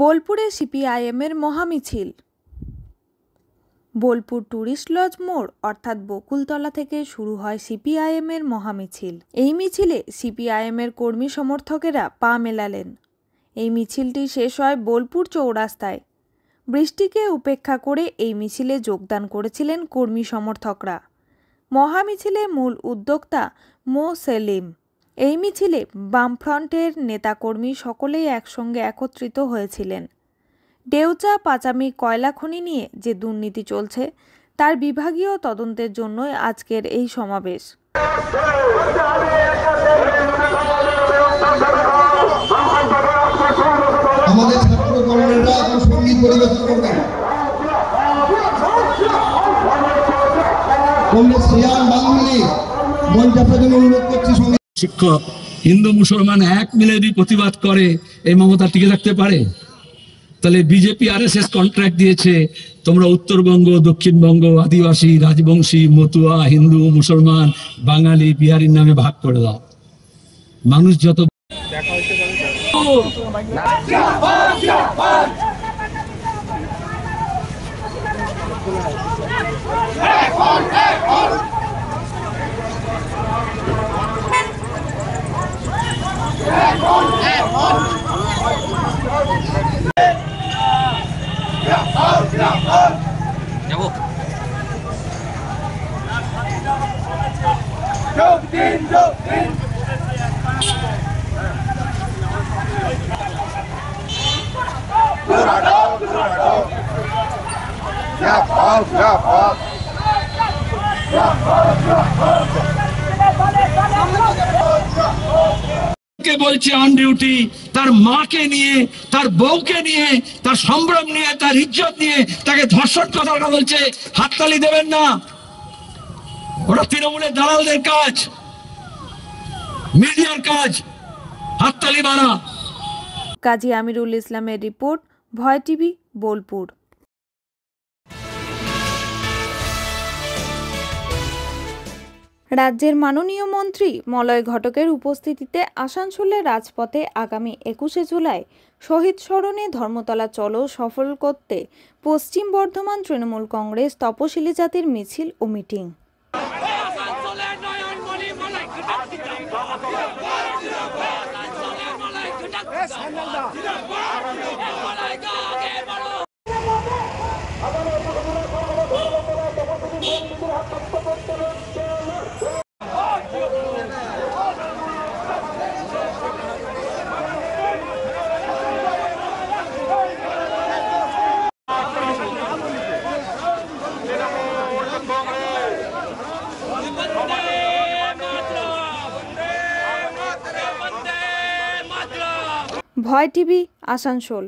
বোলপুরে সিপিআইএমের মহামিছিল। Bolpur tourist lodge মোড় অর্থাৎ বকুলতলা থেকে শুরু হয় সিপিআইএমের মহামিছিল। এই মিছিলে সিপিআইএমের কর্মী সমর্থকেরা পা মেলালেন। এই মিছিলটি শেষ হয় বোলপুর চৌরাস্তায়। বৃষ্টিকে উপেক্ষা করে এই মিছিলে যোগদান করেছিলেন কর্মী সমর্থকরা। মহামিছিলে মূল উদ্যোক্তা মো সেলিম। এই মিছিলে বামফ্রন্টের নেতাকর্মী সকলেই একসঙ্গে একত্রিত হয়েছিলেন। ডেউচা পাচামি কয়লা খনি নিয়ে যে দুর্নীতি চলছে তার বিভাগীয় তদন্তের জন্যই আজকের এই সমাবেশ। আমাদের ছাত্র কর্মীরা এখন সঙ্গীত পরিবেশন করবেন। শিক্ষক হিন্দু মুসলমান এক মিলে যদি প্রতিবাদ করে এই মমতা টিকে থাকতে পারে? তাহলে বিজেপি আরএসএস কন্ট্রাক্ট দিয়েছে, তোমরা উত্তরবঙ্গ, দক্ষিণবঙ্গ, আদিবাসী, রাজবংশী, মতুয়া, হিন্দু, মুসলমান, বাঙালি, বিহারির নামে ভাগ করে দাও। মানুষ যত বলছে অন ডিউটি, তার মাকে নিয়ে, তার বউকে নিয়ে, তার সম্ভ্রম নিয়ে, তার ইজ্জত নিয়ে তাকে ধর্ষণ কথা বলছে। হাততালি দেবেন না, ওরা তৃণমূলের দালালদের কাজ, মিডিয়ার কাজ। হাততালি মারা। কাজী আমিরুল ইসলামের রিপোর্ট, ভয় টিভি, বোলপুর। রাজ্যের মাননীয় মন্ত্রী মলয় ঘটকের উপস্থিতিতে আসানসোলের রাজপথে আগামী 21শে জুলাই শহীদ স্মরণে ধর্মতলা চলো সফল করতে পশ্চিম বর্ধমান তৃণমূল কংগ্রেস তপশিলি জাতির মিছিল ও মিটিং। ভয় টিভি, আসানসোল।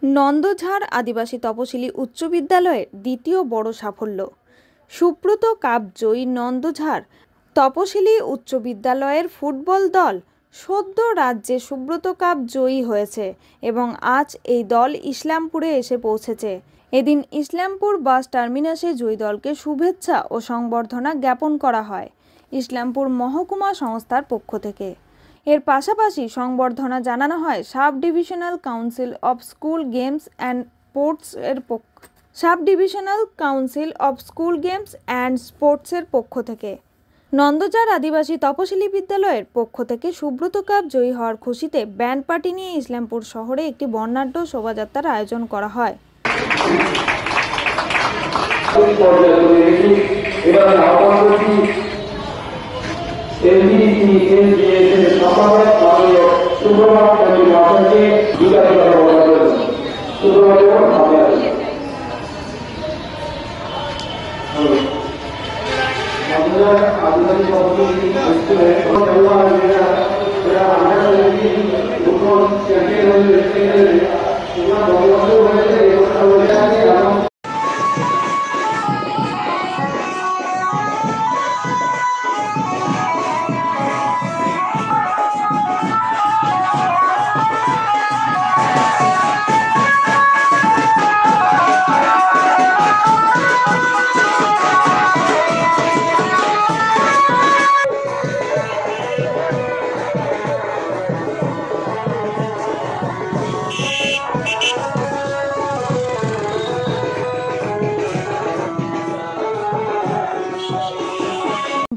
নন্দঝাড় আদিবাসী তপশিলি উচ্চ বিদ্যালয়ের দ্বিতীয় বড় সাফল্য। সুব্রত কাপ জয়ী নন্দঝাড় তপশিলি উচ্চ বিদ্যালয়ের ফুটবল দল সদ্য রাজ্যে সুব্রত কাপ জয়ী হয়েছে এবং আজ এই দল ইসলামপুরে এসে পৌঁছেছে। এদিন ইসলামপুর বাস টার্মিনাসে জয়ী দলকে শুভেচ্ছা ও সংবর্ধনা জ্ঞাপন করা হয় ইসলামপুর মহকুমা সংস্থার পক্ষ থেকে। এর পাশাপাশি সংবর্ধনা জানানো হয় sub divisional council of school games and স্পোর্টসের পক্ষ থেকে। নন্দঝাড় আদিবাসী তপশিলি বিদ্যালয়ের পক্ষ থেকে সুব্রত কাপ জয়ী হওয়ার খুশিতে ব্যান্ড পার্টি নিয়ে ইসলামপুর শহরে একটি বর্ণাঢ্য শোভাযাত্রার আয়োজন করা হয়।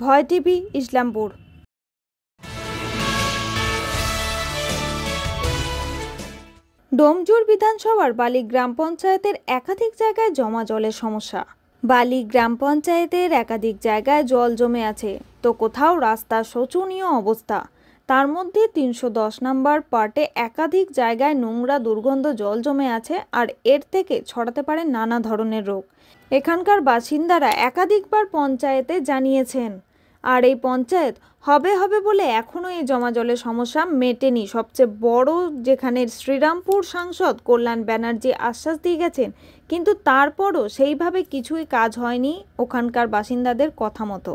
ভয় টিভি, ইসলামপুর। ডোমজুর বিধানসভার বালি গ্রাম পঞ্চায়েতের একাধিক জায়গায় জমা জলের সমস্যা। বালি গ্রাম পঞ্চায়েতের একাধিক জায়গায় জল জমে আছে, তো কোথাও রাস্তার শোচনীয় অবস্থা। তার মধ্যে 310 নম্বর পার্টে একাধিক জায়গায় নোংরা দুর্গন্ধ জল জমে আছে, আর এর থেকে ছড়াতে পারে নানা ধরনের রোগ। এখানকার বাসিন্দারা একাধিকবার পঞ্চায়েতে জানিয়েছেন, আর এই পঞ্চায়েত হবে হবে বলে এখনও এই জমা জলের সমস্যা মেটেনি। সবচেয়ে বড় যেখানে শ্রীরামপুর সাংসদ কল্যাণ ব্যানার্জি আশ্বাস দিয়ে গেছেন, কিন্তু তারপরও সেইভাবে কিছুই কাজ হয়নি ওখানকার বাসিন্দাদের কথা মতো।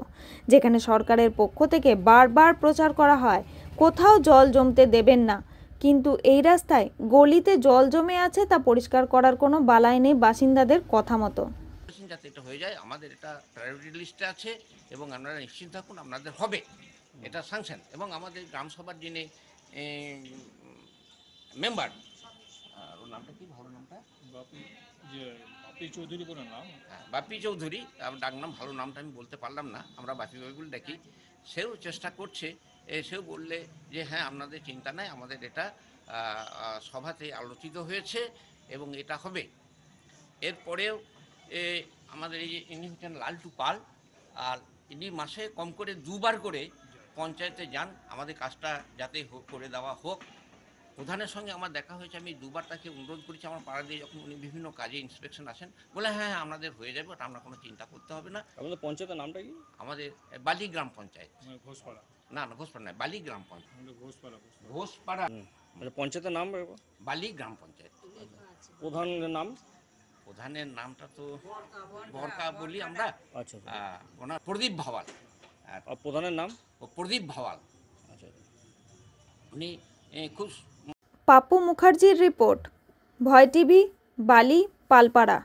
যেখানে সরকারের পক্ষ থেকে বারবার প্রচার করা হয় কোথাও জল জমতে দেবেন না, কিন্তু এই রাস্তায় গলিতে জল জমে আছে, তা পরিষ্কার করার কোনো বালাই নেই বাসিন্দাদের কথা মতো। যাতে এটা হয়ে যায়, আমাদের এটা প্রায়োরিটি লিস্টে আছে এবং আপনারা নিশ্চিত থাকুন আপনাদের হবে এটা স্যাংশন। এবং আমাদের গ্রামসভার যিনি মেম্বার, ওর নামটা কি, ভালো নামটা বাপি চৌধুরী বলে নাম। হ্যাঁ, বাপি চৌধুরী, ডাক নাম, ভালো নামটা আমি বলতে পারলাম না, আমরা বাপি বলে ডাকি। সেও চেষ্টা করছে, সেও বললে যে হ্যাঁ আপনাদের চিন্তা নাই, আমাদের এটা সভাতে আলোচিত হয়েছে এবং এটা হবে। এরপরেও আমাদের এই যে ইনি হচ্ছেন লালটু পাল, আর ইনি মাসে কম করে 2 বার করে পঞ্চায়েতে যান আমাদের কাজটা যাতে করে দেওয়া হোক। প্রধানের সঙ্গে আমার দেখা হয়েছে, আমি 2 বার তাকে অনুরোধ করেছি আমার পাড়া দিয়ে যখন উনি বিভিন্ন কাজে ইন্সপেকশন আসেন, বলে হ্যাঁ আপনাদের হয়ে যাবে, ওটা আমরা কোনো চিন্তা করতে হবে না। আমাদের পঞ্চায়েতের নামটা কি? আমাদের বালি গ্রাম পঞ্চায়েত। ঘোষপাড়া? না না, ঘোষপাড়া নয়, বালি গ্রাম পঞ্চায়েত। ঘোষপাড়া। ঘোষপাড়া পঞ্চায়েতের নাম? বালি গ্রাম পঞ্চায়েত। প্রধানের নাম? প্রধানের নামটা তো বরকা বলি আমরা। আচ্ছা। ওনার প্রদীপ ভাওয়াল। আর প্রধানের নাম? ও প্রদীপ ভাওয়াল। আচ্ছা। উনি খুব। পাপ্পু মুখার্জির রিপোর্ট, ভয় টিভি, বালি, পালপাড়া।